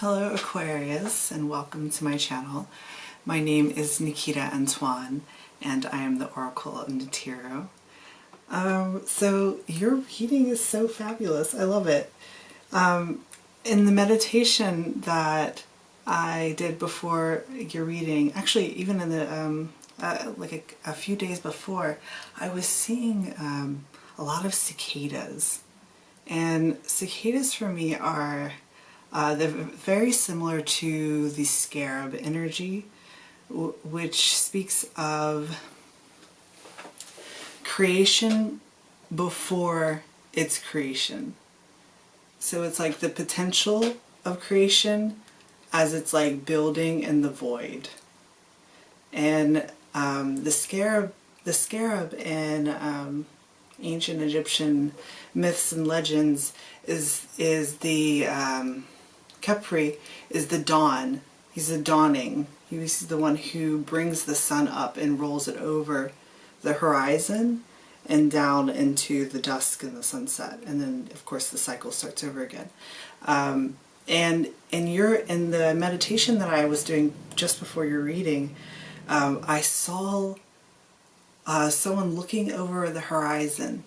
Hello Aquarius, and welcome to my channel. My name is Nikita Antoine and I am the Oracle of Natiro. So your reading is so fabulous. I love it. In the meditation that I did before your reading, actually even in the like a few days before, I was seeing a lot of cicadas. And cicadas for me are they're very similar to the scarab energy, which speaks of creation before its creation. So it's like the potential of creation as it's like building in the void. And the scarab in ancient Egyptian myths and legends is the Capri is the dawn. He's the dawning. He's the one who brings the sun up and rolls it over the horizon and down into the dusk and the sunset. And then, of course, the cycle starts over again. And in the meditation that I was doing just before your reading, I saw someone looking over the horizon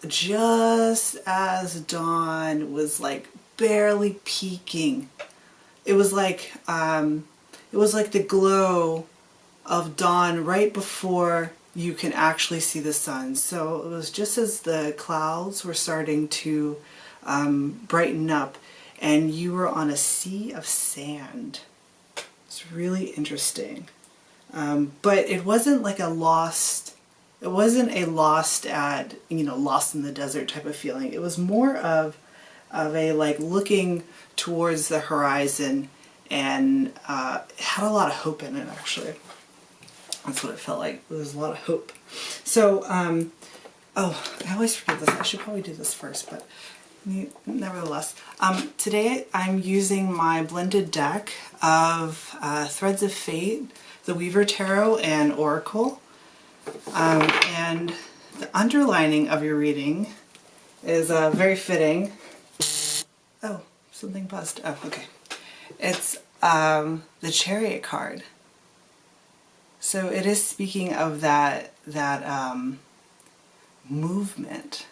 just as dawn was like barely peeking. It was like the glow of dawn right before you can actually see the sun. So it was just as the clouds were starting to brighten up and you were on a sea of sand. It's really interesting. But it wasn't like a lost lost in the desert type of feeling. It was more of a like looking towards the horizon, and it had a lot of hope in it, actually. That's what it felt like. There was a lot of hope. So, oh, I always forget this. I should probably do this first, but nevertheless. Today I'm using my blended deck of Threads of Fate, the Weaver Tarot, and Oracle. And the underlining of your reading is very fitting. Oh, something buzzed. Oh, okay. It's the Chariot card. So it is speaking of that movement,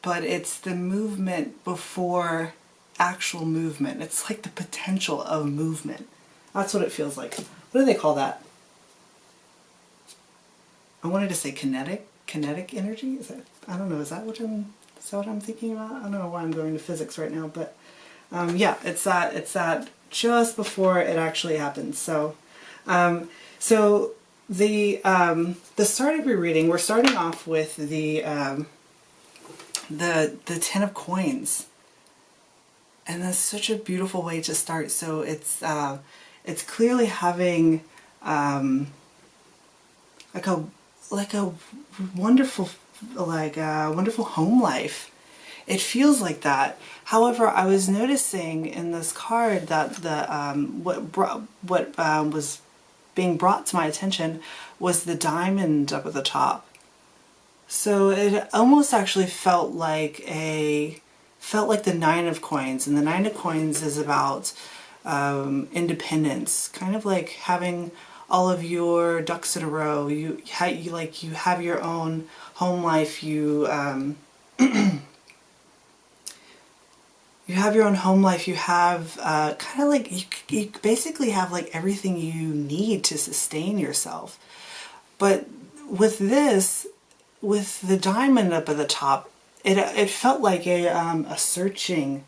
but it's the movement before actual movement. It's like the potential of movement. That's what it feels like. What do they call that? I wanted to say kinetic energy. Is that, I don't know. Is that what I'm thinking about? I don't know why I'm going to physics right now, but yeah, it's that just before it actually happens. So, so the start of your reading, we're starting off with the 10 of coins, and that's such a beautiful way to start. So it's clearly having like a wonderful home life. It feels like that. However, I was noticing in this card that what was being brought to my attention was the diamond up at the top. So it almost actually felt like the 9 of coins, and the 9 of coins is about independence, kind of like having all of your ducks in a row. You have your own home life. You you have your own home life. You have kind of like you basically have like everything you need to sustain yourself. But with this, with the diamond up at the top, it felt like a searching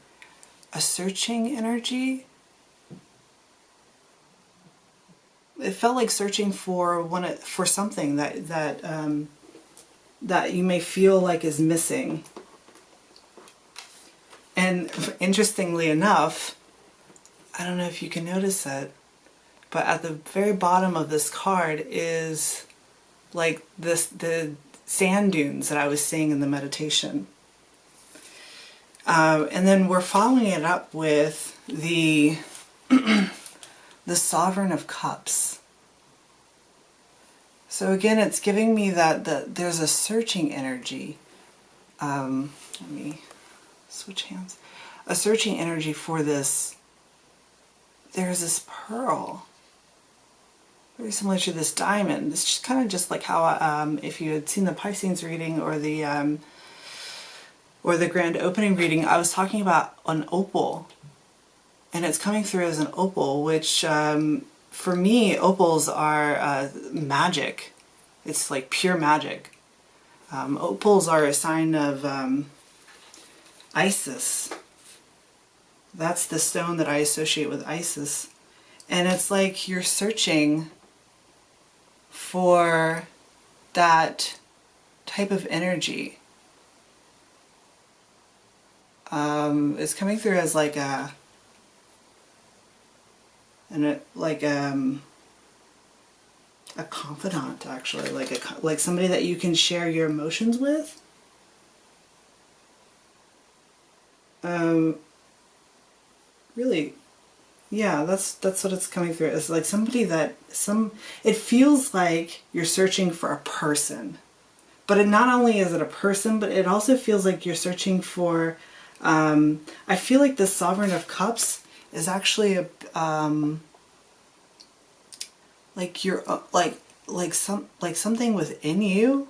energy. It felt like searching for something that you may feel like is missing. And interestingly enough, I don't know if you can notice it, but at the very bottom of this card is like the sand dunes that I was seeing in the meditation. And then we're following it up with the the Sovereign of Cups. So again, it's giving me that there's a searching energy. Let me switch hands. a searching energy for this. There's this pearl, very similar to this diamond. It's just kind of just like how if you had seen the Pisces reading or the grand opening reading, I was talking about an opal, and it's coming through as an opal, which for me, opals are magic. It's like pure magic. Opals are a sign of Isis. That's the stone that I associate with Isis. And it's like you're searching for that type of energy. It's coming through as like a confidant, actually, like somebody that you can share your emotions with. Really, yeah, that's what it's coming through. It's like somebody it feels like you're searching for a person, but not only is it a person, but it also feels like you're searching for, I feel like the Sovereign of Cups is actually a, like you're like something within you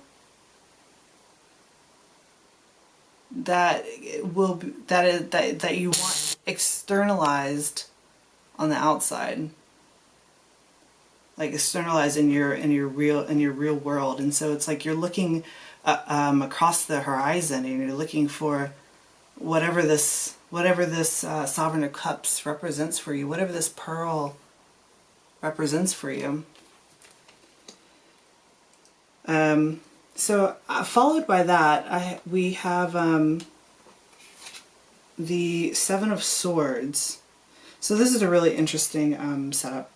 that that you want externalized on the outside, like externalized in your real world. And so it's like you're looking across the horizon, and you're looking for whatever this Sovereign of Cups represents for you, whatever this pearl represents for you. So followed by that, we have the Seven of Swords. So this is a really interesting setup.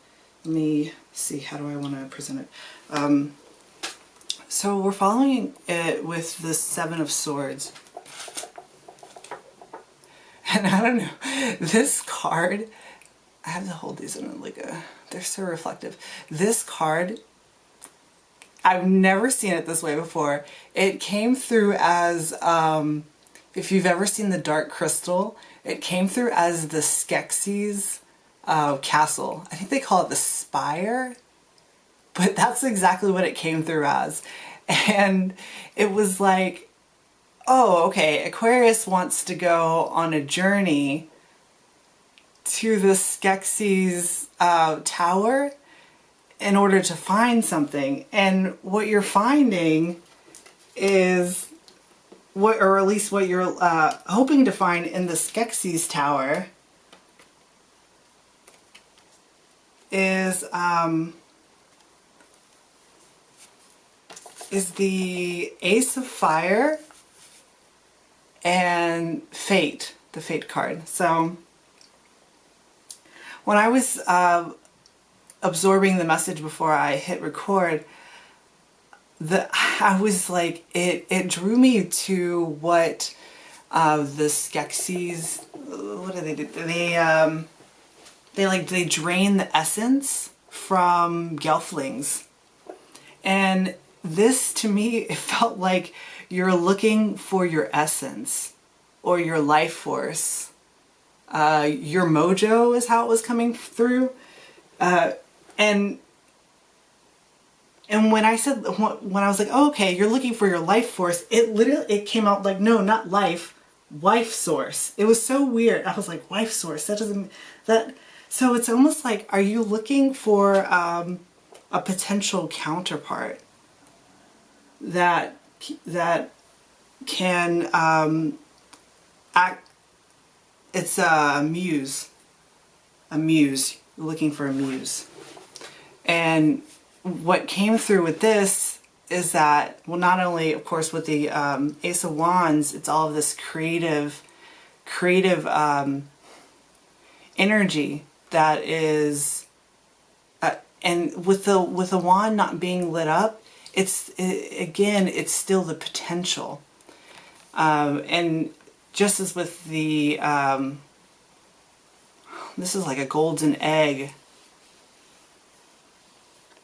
Let me see, how do I want to present it? So we're following it with the Seven of Swords. And I don't know, this card, I have to hold these in they're so reflective. This card, I've never seen it this way before. It came through as, if you've ever seen the Dark Crystal, it came through as the Skeksis castle. I think they call it the Spire, but that's exactly what it came through as. And it was like, oh, okay, Aquarius wants to go on a journey to the Skeksis tower in order to find something. And what you're finding is, or at least what you're hoping to find in the Skeksis tower is the Ace of Fire and Fate, the Fate card. So when I was absorbing the message before I hit record, I was like, it drew me to what the Skeksis, what do they do? They drain the essence from Gelflings. And this, to me, it felt like you're looking for your essence or your life force. Your mojo is how it was coming through. And when I said, when I was like, oh, okay, you're looking for your life force, it came out like, no, not life, wife source. It was so weird. I was like, wife source, so it's almost like, are you looking for a potential counterpart that can act? It's a muse. You're looking for a muse. And what came through with this is that, well, not only, of course, with the Ace of Wands, it's all of this creative energy that is, and with the wand not being lit up, it's still the potential. And just as with the, this is like a golden egg.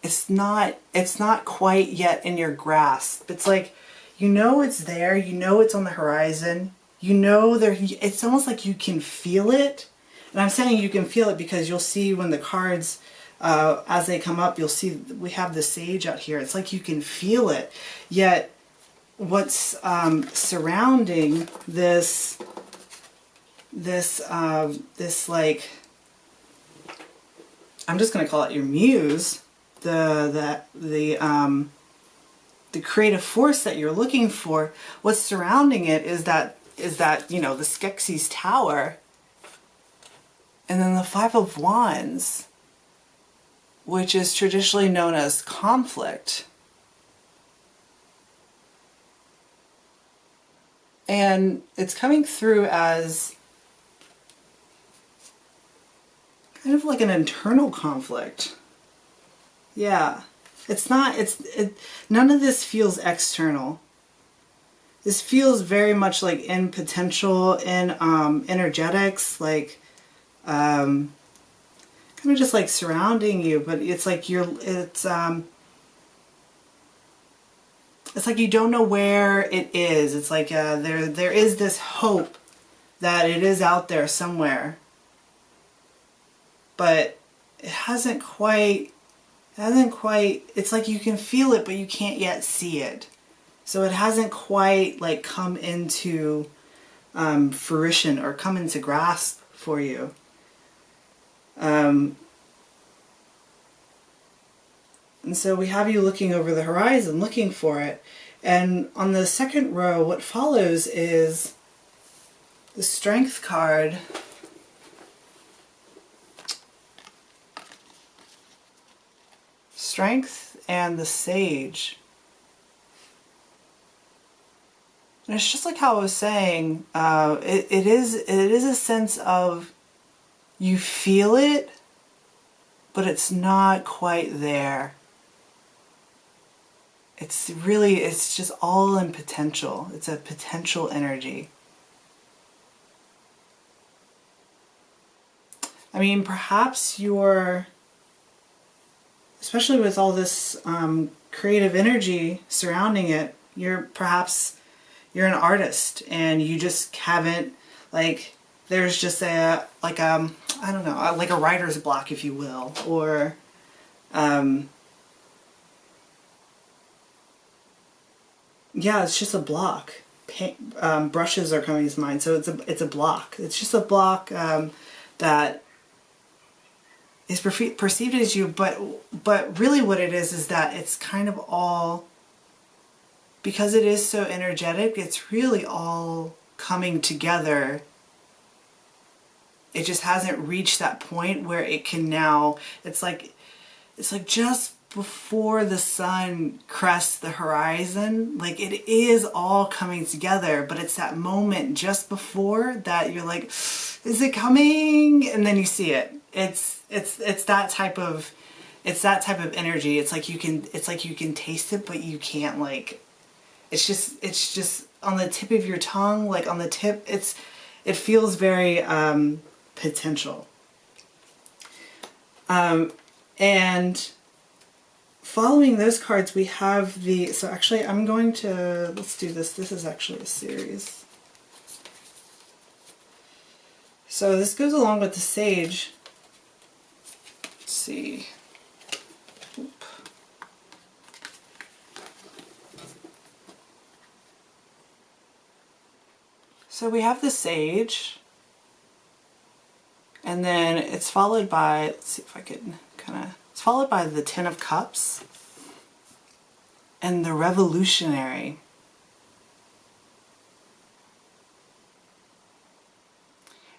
It's not quite yet in your grasp. It's like, you know it's there, you know it's on the horizon, You know, there, it's almost like you can feel it. And I'm saying you can feel it because you'll see when the cards, as they come up, you'll see we have the Sage out here. It's like you can feel it. Yet what's surrounding this like, I'm just going to call it your muse, the creative force that you're looking for. What's surrounding it is that you know, the Skeksis Tower, and then the Five of Wands, which is traditionally known as conflict. And it's coming through as kind of like an internal conflict. Yeah. It's not, none of this feels external. This feels very much like in potential, in energetics, like kind of just like surrounding you, but it's like it's like you don't know where it is. It's like there is this hope that it is out there somewhere, but it hasn't quite, it's like you can feel it, but you can't yet see it. So it hasn't quite like come into fruition or come into grasp for you. And so we have you looking over the horizon, looking for it. And on the second row, what follows is the Strength card. Strength and the Sage. And it's just like how I was saying, it is a sense of you feel it, but it's not quite there. It's just all in potential. It's a potential energy. I mean, perhaps you're, especially with all this creative energy surrounding it, you're an artist and you just haven't, like, there's just I don't know, like a writer's block, if you will, or yeah, it's just a block. Brushes are coming to mind, so it's a block. It's just a block that is perceived as you, but really what it is that it's kind of all, because it is so energetic, it's really all coming together. It just hasn't reached that point where it can now, it's like just before the sun crests the horizon, like it is all coming together, but it's that moment just before that you're like, is it coming? And then you see it. It's that type of energy. It's like you can taste it, but you can't, like, it's just on the tip of your tongue, like on the tip. It feels very potential. And following those cards, we have so actually I'm going to, let's do this. This is actually a series. So this goes along with the Sage. Let's see. Oop. So we have the Sage, and then it's followed by, let's see if I can it's followed by the Ten of Cups and the Revolutionary.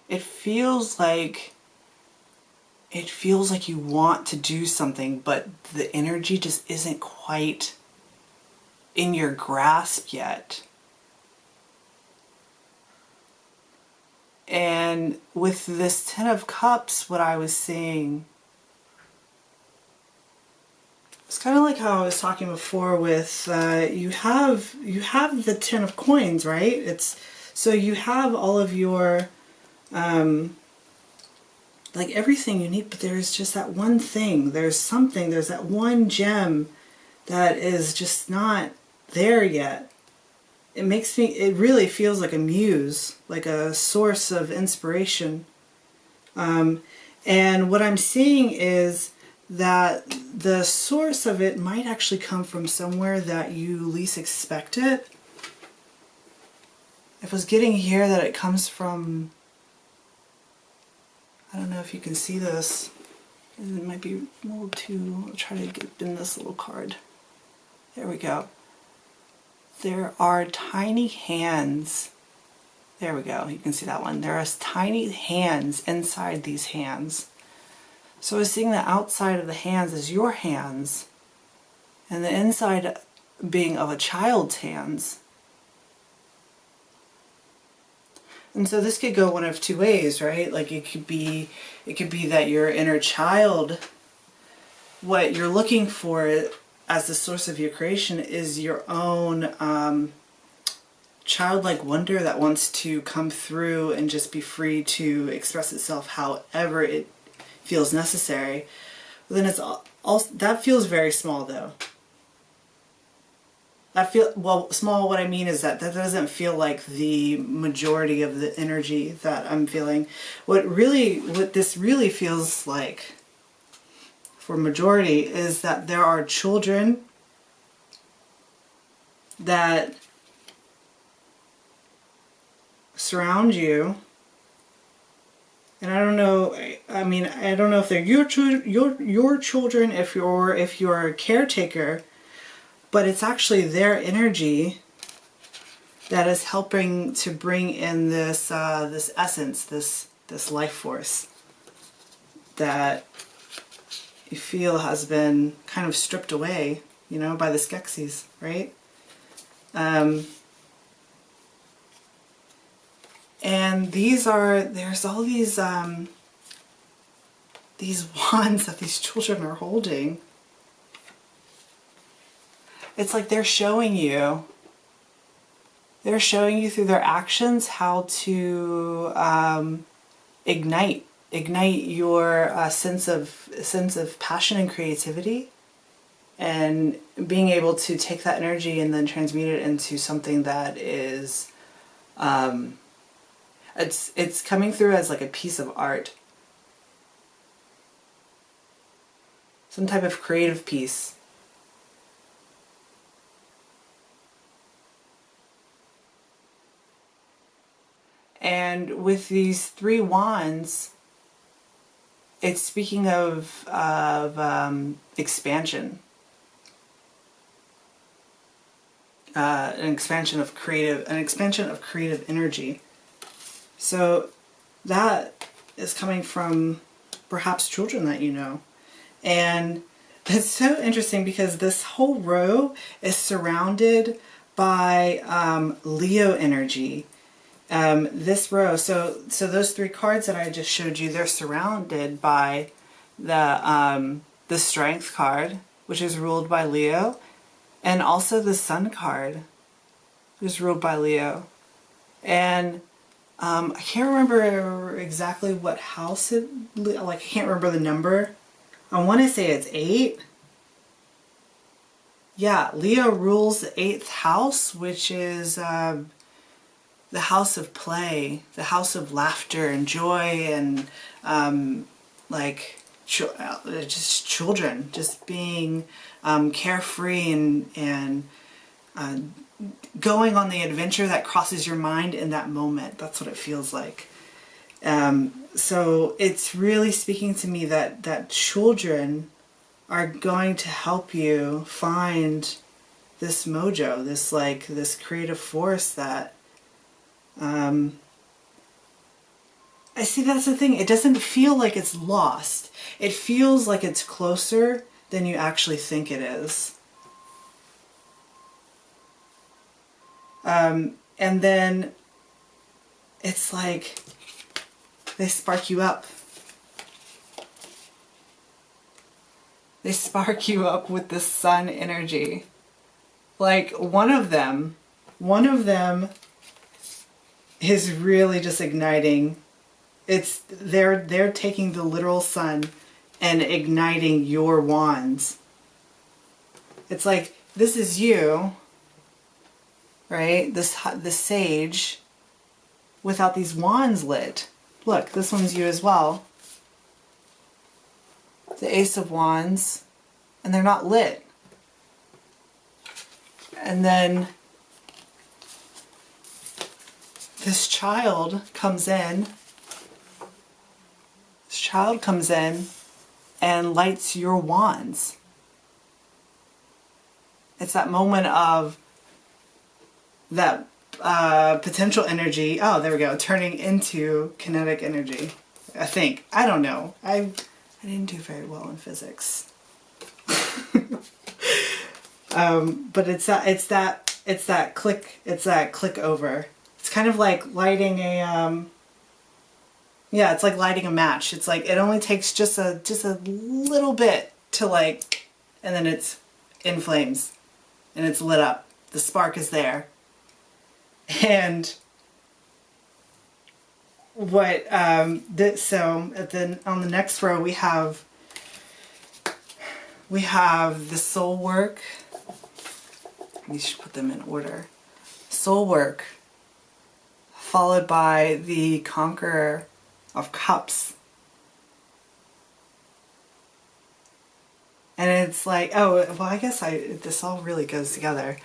It feels like you want to do something, but the energy just isn't quite in your grasp yet. And with this Ten of Cups, what I was seeing, it's kind of like how I was talking before with, you have the Ten of Coins, right? So you have all of your, like everything you need, but there's just that one thing, there's that one gem that is just not there yet. it really feels like a muse, like a source of inspiration. And what I'm seeing is that the source of it might actually come from somewhere that you least expect it. I was getting here that it comes from, I don't know if you can see this. It might be a little too, I'll try to get in this little card. There we go. There are tiny hands. There we go, you can see that one. There are tiny hands inside these hands. So I was seeing the outside of the hands as your hands, and the inside being of a child's hands. And so this could go one of two ways, right? Like it could be that your inner child, what you're looking for as the source of your creation is your own childlike wonder that wants to come through and just be free to express itself however it feels necessary. But then it's all that feels very small though. Small, what I mean is that doesn't feel like the majority of the energy that I'm feeling. What this really feels like for majority is that there are children that surround you. And I don't know, I mean, I don't know if they're your children, if you're a caretaker, but it's actually their energy that is helping to bring in this this essence, this life force that you feel has been kind of stripped away, you know, by the Skeksis, right? And there's all these wands that these children are holding. It's like they're showing you through their actions how to ignite your sense of passion and creativity, and being able to take that energy and then transmute it into something that is it's coming through as like a piece of art, some type of creative piece. And with these three wands, it's speaking of expansion, an expansion of creative energy. So that is coming from perhaps children that you know. And it's so interesting because this whole row is surrounded by Leo energy. This row, so those three cards that I just showed you, they're surrounded by the Strength card, which is ruled by Leo, and also the Sun card, which is ruled by Leo. And I can't remember exactly what house I can't remember the number. I want to say it's 8. Yeah, Leo rules the 8th house, which is the house of play, the house of laughter and joy, and just children, just being carefree and going on the adventure that crosses your mind in that moment. That's what it feels like. So it's really speaking to me that children are going to help you find this mojo, this creative force that I see. That's the thing. It doesn't feel like it's lost. It feels like it's closer than you actually think it is. And then it's like they spark you up. They spark you up with the sun energy. Like one of them is really just igniting. They're taking the literal sun and igniting your wands. It's like, this is you, right? This sage without these wands lit. Look, this one's you as well. The Ace of Wands, and they're not lit. And then this child comes in. This child comes in and lights your wands. It's that moment of that potential energy. Oh, there we go. Turning into kinetic energy. I think. I don't know. I didn't do very well in physics. But it's that click over. It's kind of like lighting a yeah, it's like lighting a match. It's like it only takes just a little bit to like, and then it's in flames and it's lit up. The spark is there. And what so on the next row we have the soul work. We should put them in order. Soul work, followed by the Conqueror of Cups. And it's like, oh, well, I guess this all really goes together.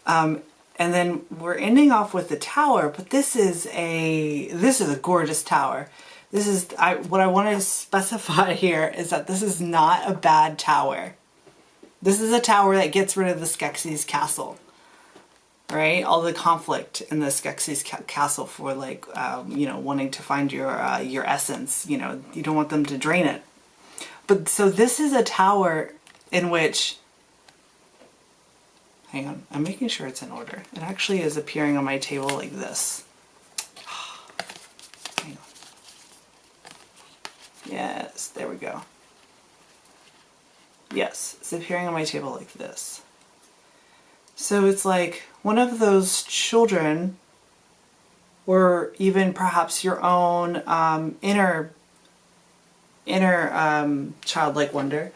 And then we're ending off with the Tower, but this is a gorgeous tower. This is, what I want to specify here is that this is not a bad tower. This is a tower that gets rid of the Skeksis castle, right? All the conflict in the Skeksis castle for like, you know, wanting to find your essence. You know, you don't want them to drain it. But so this is a tower in which, hang on, I'm making sure it's in order. It actually is appearing on my table like this. Hang on. Yes, there we go. Yes, it's appearing on my table like this. So it's like one of those children, or even perhaps your own inner childlike wonder,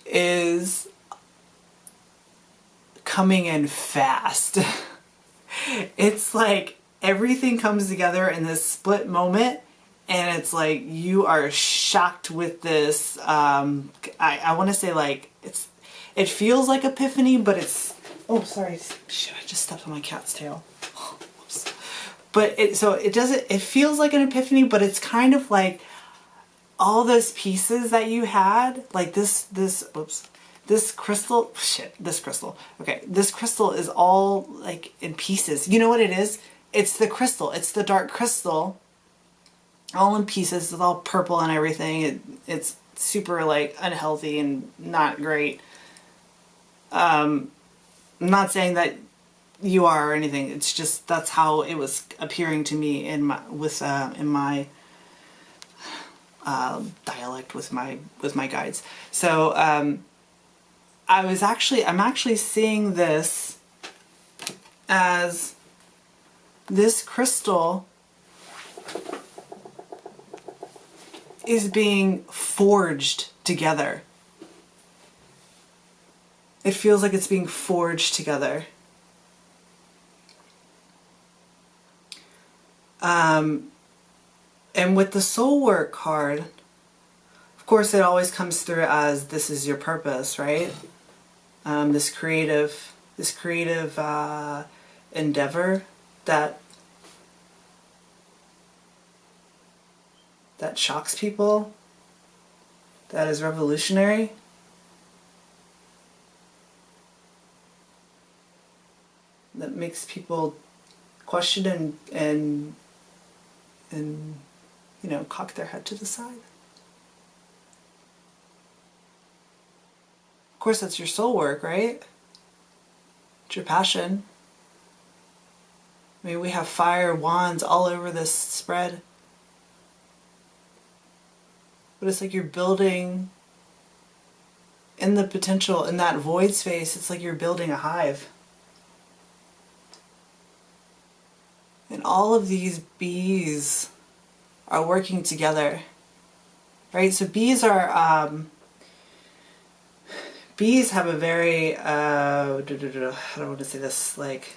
is coming in fast. It's like everything comes together in this split moment, and it's like you are shocked with this I want to say like it feels like epiphany, but it's, oh sorry, shit, I just stepped on my cat's tail. But it feels like an epiphany, but it's kind of like all those pieces that you had, like this crystal, okay, this crystal is all like in pieces. You know what it is? It's the crystal. It's the dark crystal, all in pieces. It's all purple and everything. It's super like unhealthy and not great. I'm not saying that you are or anything. It's just that's how it was appearing to me in my dialect with my guides. So I'm actually seeing this as this crystal is being forged together. It feels like it's being forged together. And with the soul work card, of course, it always comes through as this is your purpose, right? This creative endeavor that shocks people, that is revolutionary. That makes people question and you know, cock their head to the side. Of course, that's your soul work, right? It's your passion. I mean, we have fire wands all over this spread. But it's like you're building in the potential, in that void space, it's like you're building a hive. And all of these bees are working together, right? So bees are, bees have a very, I don't want to say this, like,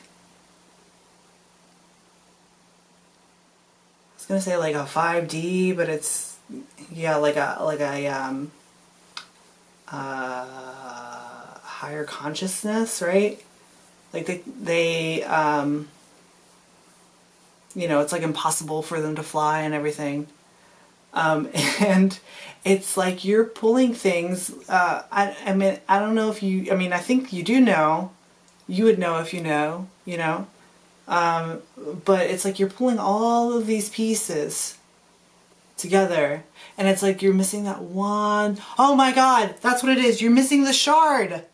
gonna say like a 5D, but it's, yeah, like a higher consciousness, right? Like they you know, it's like impossible for them to fly and everything. And it's like you're pulling things. I mean, I don't know if you, I mean, I think you do know. You would know if you know, you know. But it's like you're pulling all of these pieces together. And it's like you're missing that one. Oh my God, that's what it is. You're missing the shard.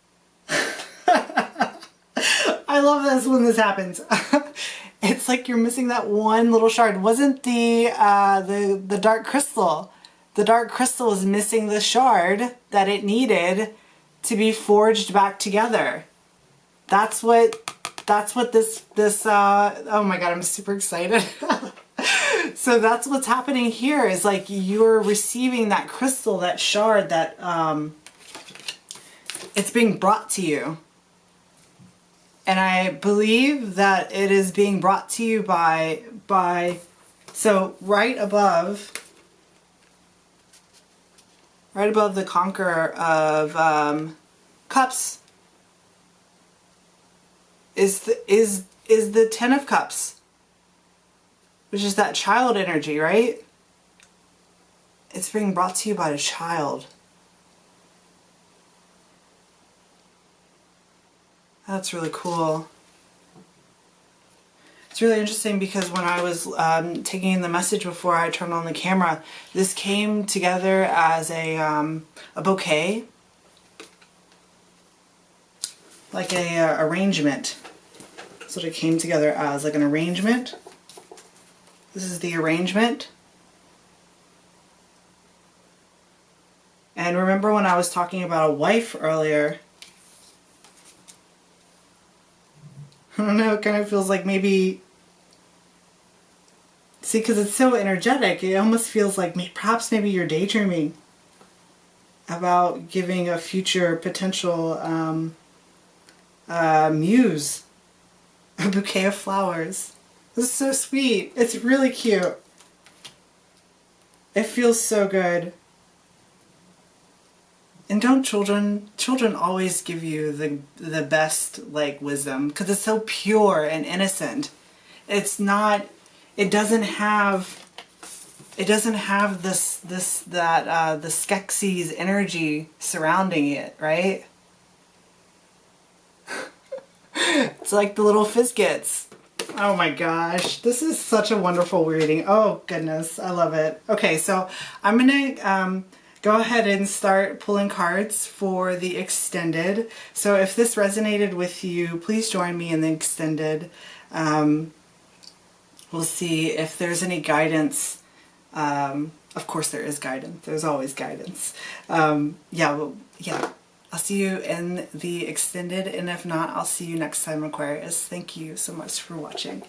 I love this when this happens. It's like you're missing that one little shard. Wasn't the dark crystal? The dark crystal is missing the shard that it needed to be forged back together. That's what this oh my God, I'm super excited. So that's what's happening here, is like you're receiving that crystal, that shard, that it's being brought to you. And I believe that it is being brought to you by so right above the Conqueror of Cups is the Ten of Cups, which is that child energy, right? It's being brought to you by a child. That's really cool. It's really interesting because when I was taking in the message before I turned on the camera, this came together as a bouquet, like a arrangement. That's what it came together as, like an arrangement. This is the arrangement. And remember when I was talking about a wife earlier? I don't know, it kind of feels like maybe, see, because it's so energetic, it almost feels like perhaps maybe you're daydreaming about giving a future potential muse a bouquet of flowers. This is so sweet. It's really cute. It feels so good. And don't children always give you the best, like, wisdom, because it's so pure and innocent. It's not, it doesn't have the Skeksis energy surrounding it, right? It's like the little Fizgets. Oh my gosh, this is such a wonderful reading. Oh goodness, I love it. Okay, so I'm gonna go ahead and start pulling cards for the extended. So if this resonated with you, please join me in the extended. We'll see if there's any guidance. Of course there is guidance. There's always guidance. Yeah, I'll see you in the extended, and if not, I'll see you next time, Aquarius. Thank you so much for watching.